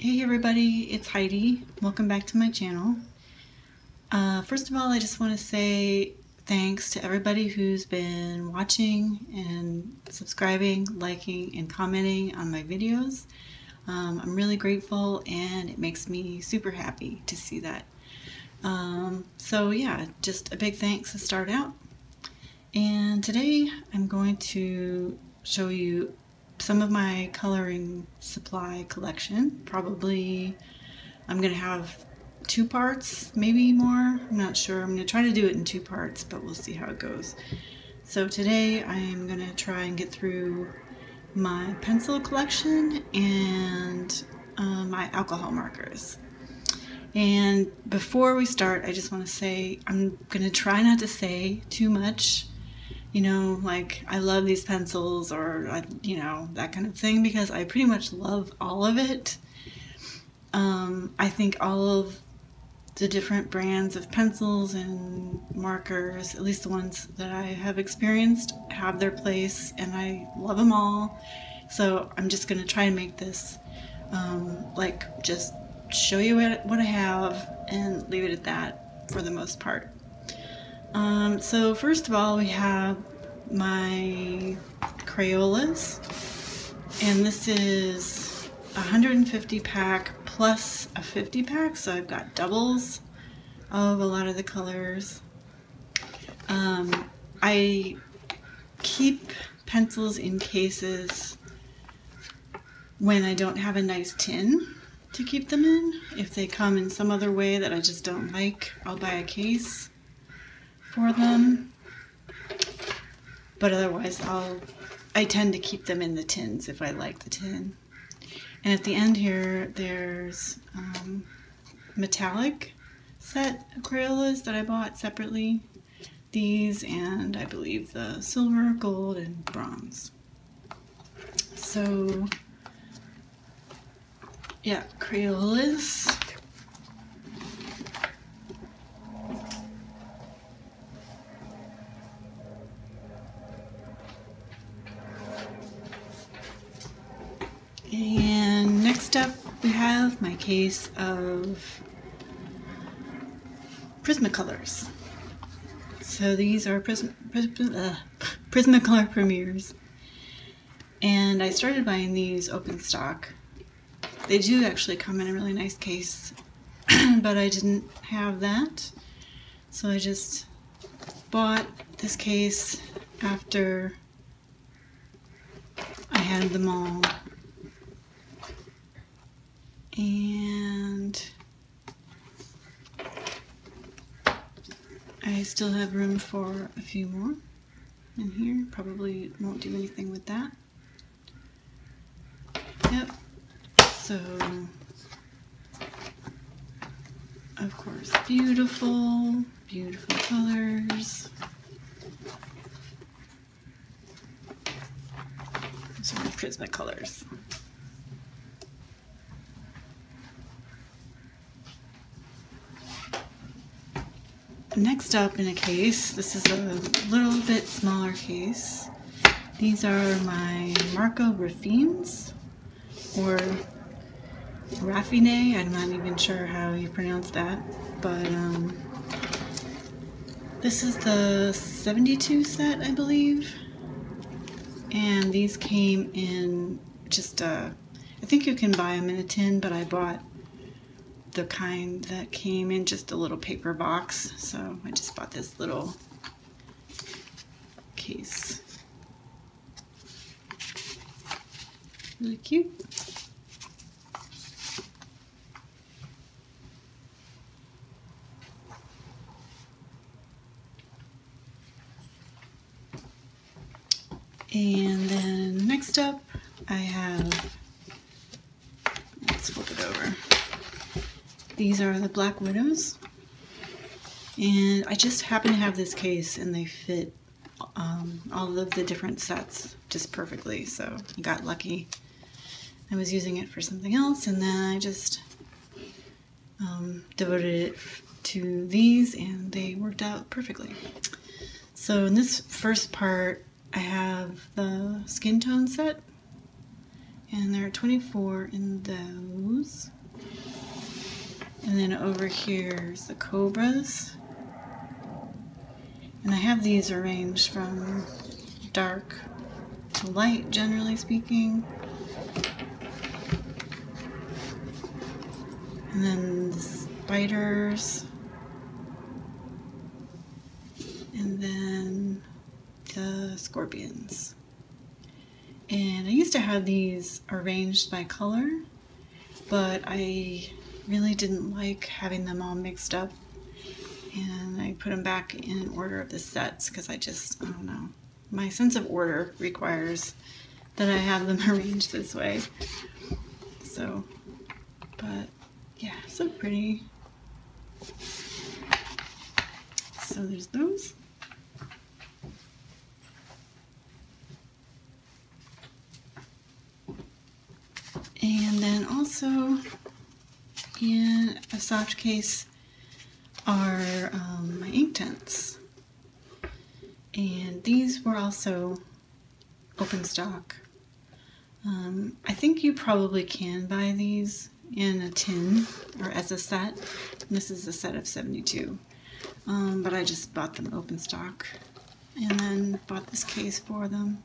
Hey everybody, it's Heidi. Welcome back to my channel. First of all, I just want to say thanks to everybody who's been watching and subscribing, liking, and commenting on my videos. I'm really grateful and it makes me super happy to see that. So yeah, just a big thanks to start out. And today I'm going to show you some of my coloring supply collection. Probably I'm going to have 2 parts, maybe more. I'm not sure. I'm going to try to do it in 2 parts, but we'll see how it goes. So today I'm going to try and get through my pencil collection and my alcohol markers. And before we start, I just want to say I'm going to try not to say too much. You know, like, I love these pencils, or, you know, that kind of thing, because I pretty much love all of it. I think all of the different brands of pencils and markers, at least the ones that I have experienced, have their place, and I love them all. So I'm just going to try and make this, like, just show you what I have and leave it at that for the most part. So first of all, we have my Crayolas, and this is a 150 pack plus a 50 pack, so I've got doubles of a lot of the colors. I keep pencils in cases when I don't have a nice tin to keep them in. If they come in some other way that I just don't like, I'll buy a case for them, but otherwise I tend to keep them in the tins if I like the tin. And at the end here there's metallic set of Crayolas that I bought separately. These, and I believe the silver, gold, and bronze. So yeah, Crayolas. And next up we have my case of Prisma Colors. So these are Prisma Color Premieres. And I started buying these open stock. They do actually come in a really nice case, but I didn't have that. So I just bought this case after I had them all. And I still have room for a few more in here. Probably won't do anything with that. Yep. So, of course, beautiful, beautiful colors. These are the Prisma Colors. Next up in a case, this is a little bit smaller case. These are my Marco Raffines, or Raffine, I'm not even sure how you pronounce that, but this is the 72 set, I believe, and these came in just I think you can buy them in a tin, but I bought the kind that came in just a little paper box, so I just bought this little case. Really cute. And then next up I have, let's flip it over. These are the Black Widows, and I just happen to have this case and they fit all of the different sets just perfectly, so I got lucky. I was using it for something else, and then I just devoted it to these, and they worked out perfectly. So in this first part I have the skin tone set, And there are 24 in those. And then over here is the cobras. And I have these arranged from dark to light, generally speaking. And then the spiders. And then the scorpions. And I used to have these arranged by color, but I really didn't like having them all mixed up. And I put them back in order of the sets because I don't know. My sense of order requires that I have them arranged this way. So, but yeah, so pretty. So there's those. And then also in a soft case are my Inktense. And these were also open stock. I think you probably can buy these in a tin or as a set. And this is a set of 72. But I just bought them open stock and then bought this case for them.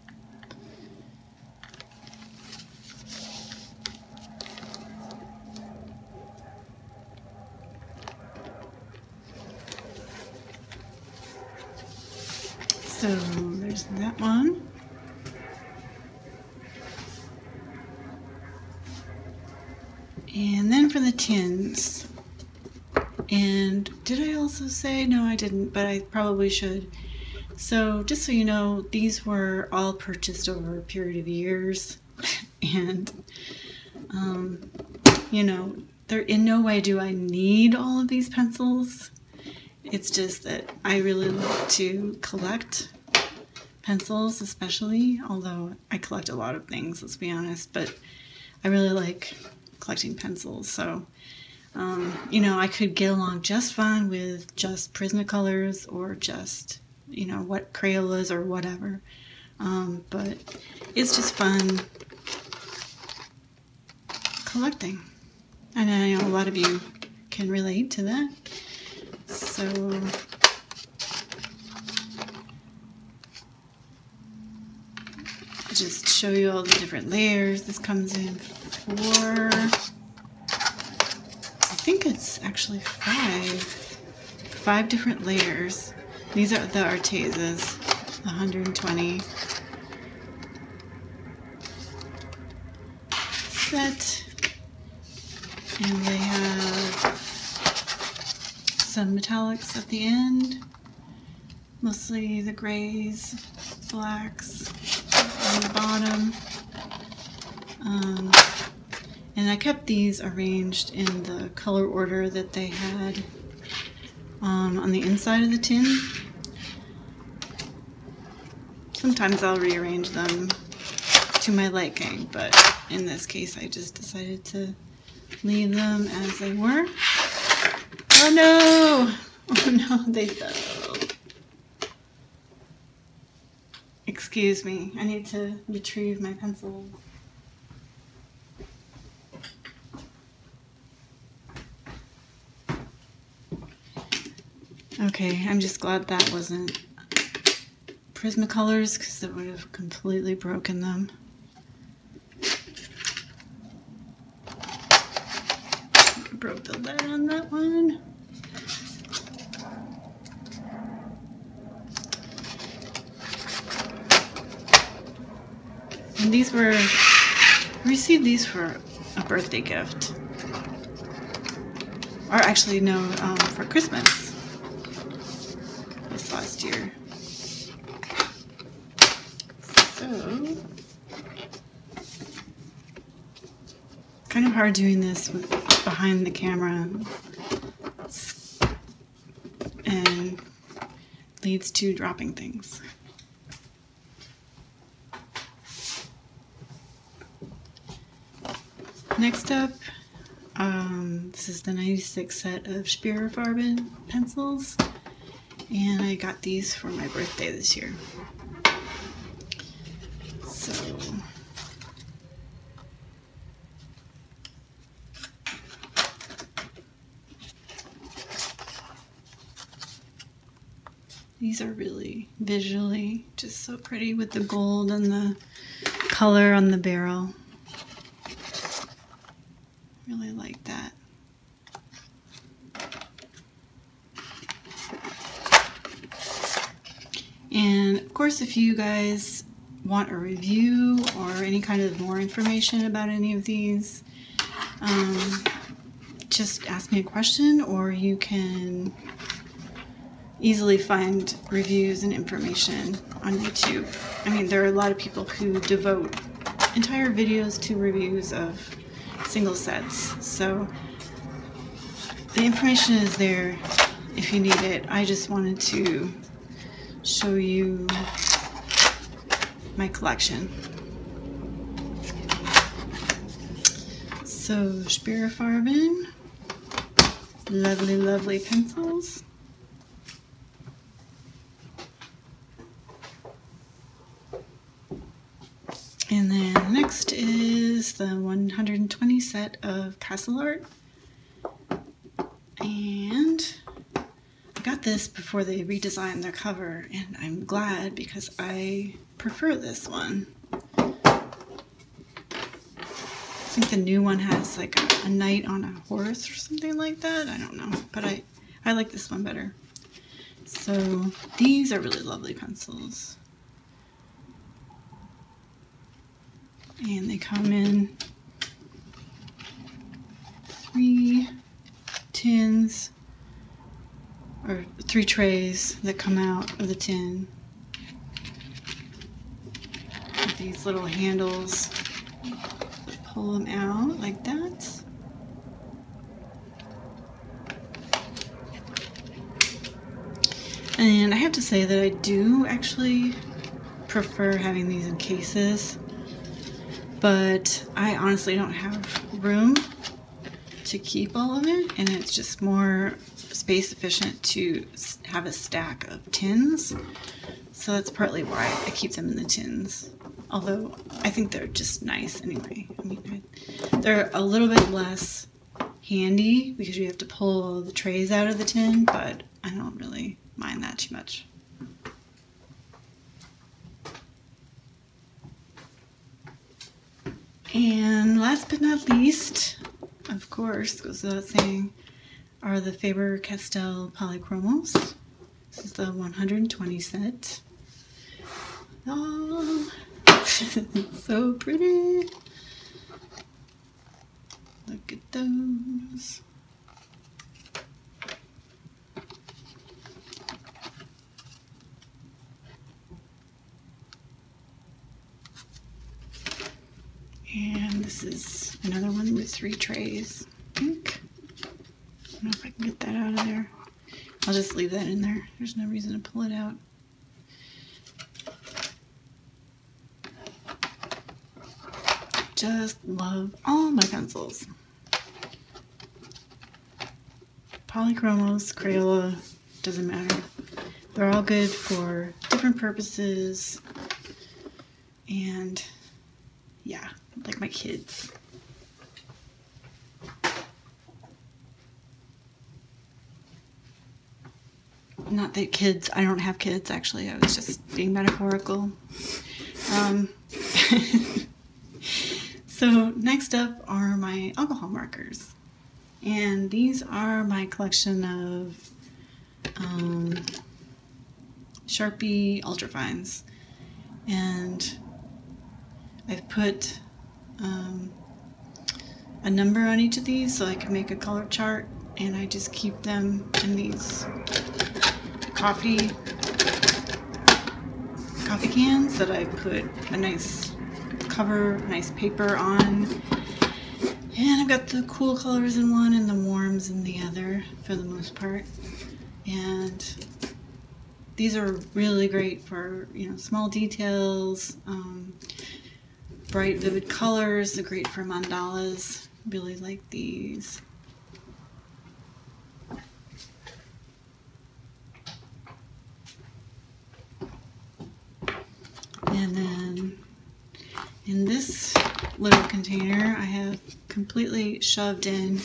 So there's that one. And then for the tins, and did I also say, no I didn't, but I probably should. So just so you know, these were all purchased over a period of years, and you know, in no way do I need all of these pencils. It's just that I really like to collect pencils, especially, although I collect a lot of things, let's be honest, but I really like collecting pencils. So, you know, I could get along just fine with just Prisma Colors or just, you know, what Crayolas or whatever, but it's just fun collecting, and I know a lot of you can relate to that. So I'll just show you all the different layers. This comes in 4, I think it's actually 5 different layers. These are the Artezas, 120 set, and they have some metallics at the end, mostly the grays, blacks on the bottom. And I kept these arranged in the color order that they had on the inside of the tin. Sometimes I'll rearrange them to my liking, but in this case I just decided to leave them as they were. Oh no! Oh no, they fell. Excuse me, I need to retrieve my pencil. Okay, I'm just glad that wasn't Prisma Colors because it would have completely broken them. I broke the lid on that one. And these were, I received these for a birthday gift. Or actually, no, for Christmas. This last year. So, it's kind of hard doing this with behind the camera. And leads to dropping things. Next up, this is the 96 set of Spira Farben pencils, and I got these for my birthday this year. So, These are really visually just so pretty with the gold and the color on the barrel. Really like that. And of course, if you guys want a review or any kind of more information about any of these, just ask me a question, or you can easily find reviews and information on YouTube. I mean, there are a lot of people who devote entire videos to reviews of single sets, so the information is there if you need it. I just wanted to show you my collection. So, Spira Farben, lovely, lovely pencils. And then next is the 120 set of Castell art. And I got this before they redesigned their cover, and I'm glad because I prefer this one. I think the new one has like a knight on a horse or something like that. I don't know, but I like this one better. So these are really lovely pencils. And they come in 3 tins, or 3 trays that come out of the tin. With these little handles, pull them out like that. And I have to say that I do actually prefer having these in cases, but I honestly don't have room to keep all of it, and it's just more space efficient to have a stack of tins. So that's partly why I keep them in the tins. Although I think they're just nice anyway. I mean, they're a little bit less handy because you have to pull the trays out of the tin, but I don't really mind that too much. And last but not least, of course, goes without saying, are the Faber Castell Polychromos. This is the 120 set. Oh, so pretty. Look at those. And this is another one with 3 trays, I think. I don't know if I can get that out of there. I'll just leave that in there. There's no reason to pull it out. Just love all my pencils. Polychromos, Crayola, doesn't matter. They're all good for different purposes. And yeah, like my kids. Not that kids, I don't have kids actually, I was just being metaphorical. So next up are my alcohol markers. And these are my collection of Sharpie Ultrafines. And I've put a number on each of these so I can make a color chart, and I just keep them in these coffee cans that I put a nice cover, nice paper on. And I've got the cool colors in one and the warms in the other for the most part. And these are really great for, you know, small details, bright vivid colors. They're great for mandalas. Really like these. And then in this little container, I have completely shoved in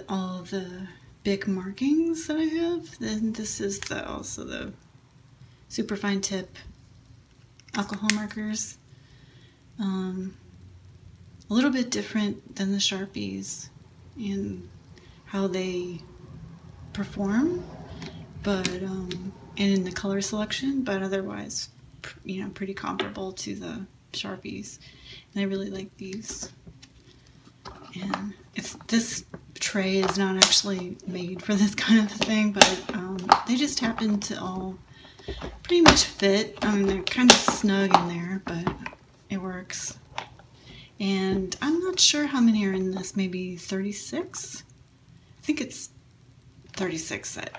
all the big markings that I have. Then this is also the super fine tip alcohol markers. A little bit different than the Sharpies in how they perform, but and in the color selection, but otherwise, you know, pretty comparable to the Sharpies. And I really like these. And this tray is not actually made for this kind of thing, but they just happen to all pretty much fit. I mean, they're kind of snug in there, but it works. And I'm not sure how many are in this, maybe 36? I think it's 36 set.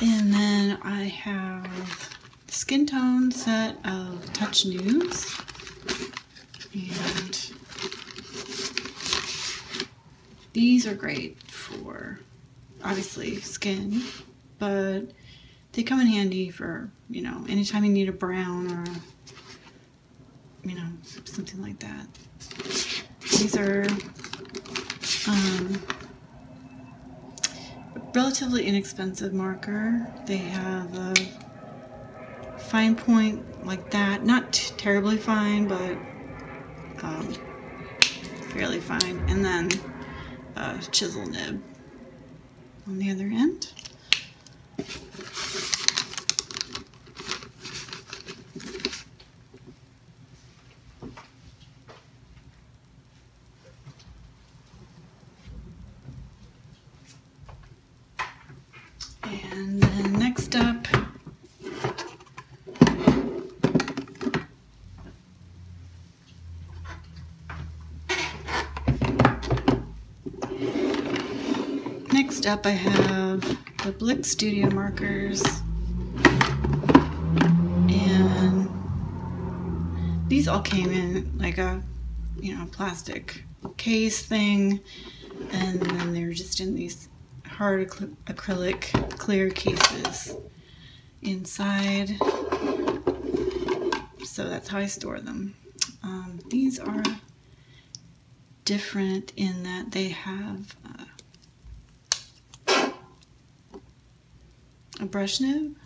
And then I have the skin tone set of Touch Nudes. And these are great for, obviously, skin, but they come in handy for, you know, anytime you need a brown or, you know, something like that. These are a relatively inexpensive marker. They have a fine point like that, not terribly fine, but fairly fine, and then a chisel nib on the other end. And then next up, I have the Blick Studio markers, and these all came in like a, you know, plastic case thing, and then they're just in these hard acrylic clear cases inside, so that's how I store them. These are different in that they have a brush nib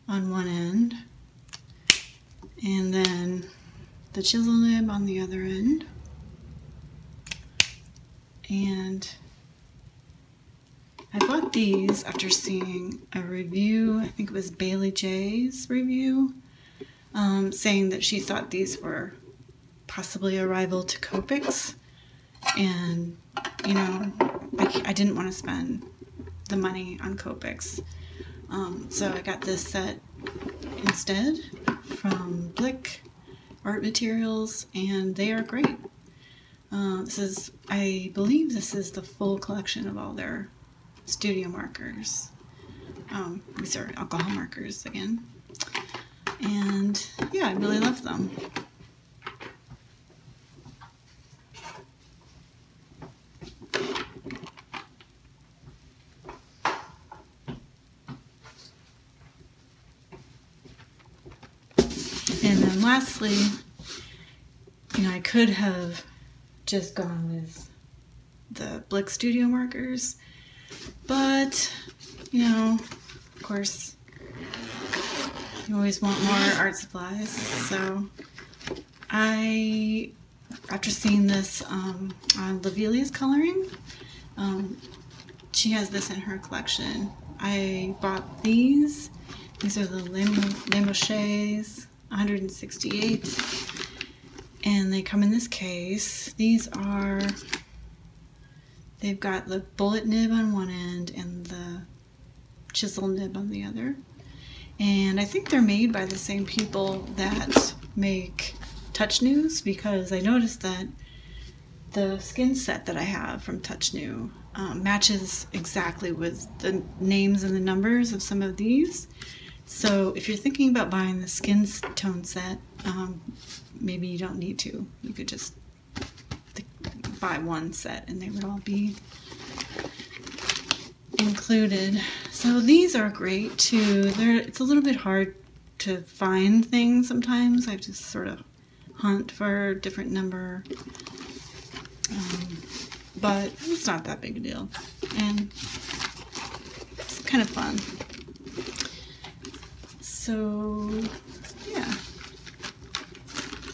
on one end, and then the chisel nib on the other end. And I bought these after seeing a review, I think it was Bailey J's review, saying that she thought these were possibly a rival to Copics, and, you know, I didn't want to spend the money on Copics, so I got this set instead from Blick Art Materials, and they are great. I believe this is the full collection of all their studio markers. These are alcohol markers again, and yeah, I really love them. And then lastly, you know, I could have just gone with the Blick Studio markers, but, you know, of course, you always want more art supplies. So after seeing this on Lavelia's Coloring, she has this in her collection. I bought these. These are the Lamouches 168, and they come in this case. They've got the bullet nib on one end and the chisel nib on the other. And I think they're made by the same people that make Touch News, because I noticed that the skin set that I have from Touch New matches exactly with the names and the numbers of some of these. So if you're thinking about buying the skin tone set, maybe you don't need to. You could just buy one set and they would all be included. So these are great too. It's a little bit hard to find things sometimes. I have to sort of hunt for a different number. But it's not that big a deal. And it's kind of fun. So, yeah.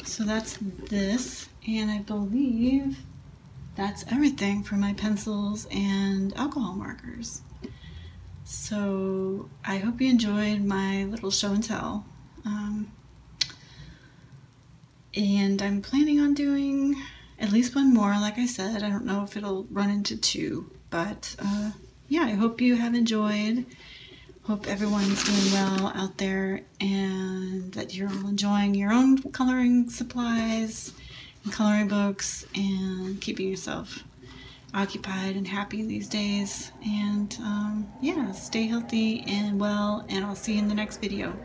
So that's this. And I believe that's everything for my pencils and alcohol markers. So I hope you enjoyed my little show and tell. And I'm planning on doing at least one more, like I said. I don't know if it'll run into 2, but yeah, I hope you have enjoyed. Hope everyone's doing well out there and that you're all enjoying your own coloring supplies and coloring books and keeping yourself occupied and happy these days. And yeah, stay healthy and well, and I'll see you in the next video.